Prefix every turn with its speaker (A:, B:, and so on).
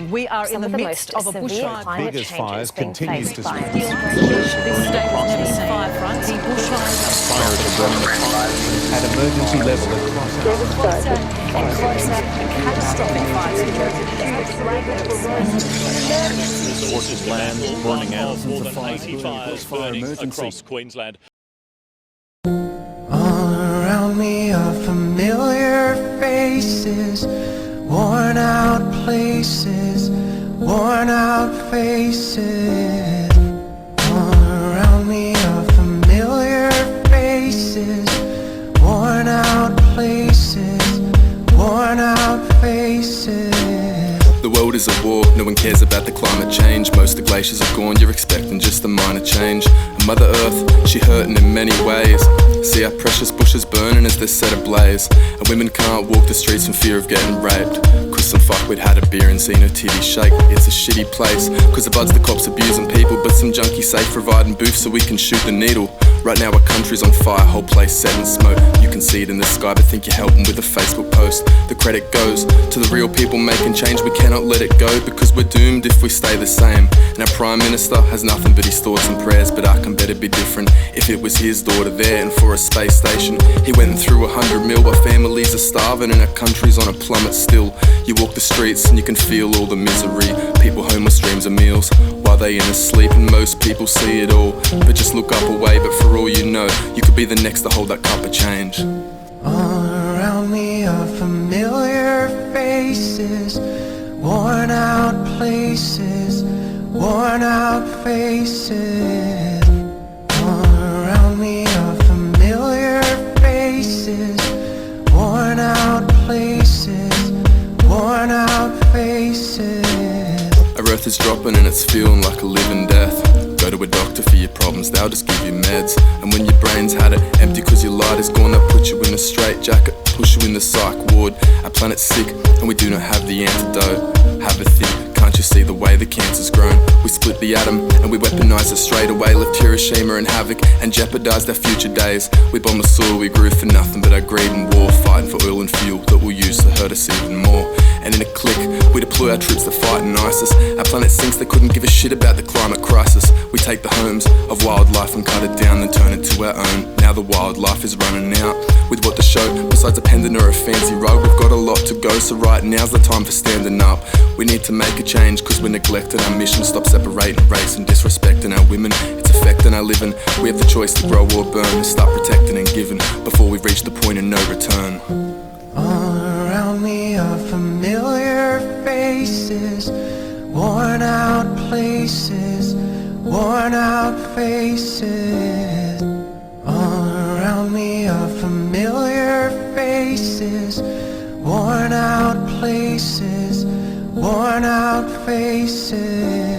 A: We are in the midst of a bushfire.
B: Biggest fires continues to spread.
A: This state has never seen fire fronts. The bushfires
B: Fires are burning at emergency level across our
A: closer and closer. Catastrophic fires.
C: Resources land burning out. More than 80 fires burning across Queensland.
D: All around me are familiar faces, worn out places, worn out faces. All around me are familiar faces, worn out places, worn out faces.
E: The world is at war, no one cares about the climate change. Most of the glaciers are gone, you're expecting just a minor change. And Mother Earth, she hurting in many ways. See our precious bushes burning as they're set ablaze. And women can't walk the streets in fear of getting raped. Cause some fuckwit had a beer and seen her titties shake. It's a shitty place, cause the buds the cops abusing people. But some junkie safe providing booth so we can shoot the needle. Right now our country's on fire, whole place set in smoke. You can see it in the sky but think you're helping with a Facebook post. The credit goes to the real people making change. We cannot let it go because we're doomed if we stay the same. And our Prime Minister has nothing but his thoughts and prayers. But I can bet it'd be different if it was his daughter there. And for a space station he went through 100 mil. While families are starving and our country's on a plummet still. You walk the streets and you can feel all the misery. People homeless, dreams of meals while they in a sleep. And most people see it all but just look up away. But for all you know, you could be the next to hold that cup of change.
D: All around me are familiar faces, worn out places, worn out faces. All around me are familiar faces, worn out places, worn out faces.
E: Our earth is dropping and it's feeling like a living death. Go to a doctor for your problems, they'll just give you meds. And when your brain's had it empty cause your light is gone, they'll put you in a straitjacket, push you in the psych ward. Our planet's sick and we do not have the antidote. Have a think, can't you see the way the cancer's grown? We split the atom and we weaponise it straight away. Left Hiroshima in havoc and jeopardised our future days. We bombed the soil we grew for nothing but our greed and war. Fighting for oil and fuel that we'll use to hurt us even more. And in a click, we deploy our troops to fight in ISIS. Our planet sinks, they couldn't give a shit about the climate crisis. We take the homes of wildlife and cut it down, then turn it to our own. Now the wildlife is running out. With what to show, besides a pendant or a fancy rug, we've got a lot to go, so right now's the time for standing up. We need to make a change cause we're neglecting our mission. Stop separating race and disrespecting our women. It's affecting our living. We have the choice to grow or burn, and start protecting and giving before we reach the point of no return.
D: All around me are familiar faces, worn out places, worn out faces. All around me are familiar faces, worn out places, worn out faces.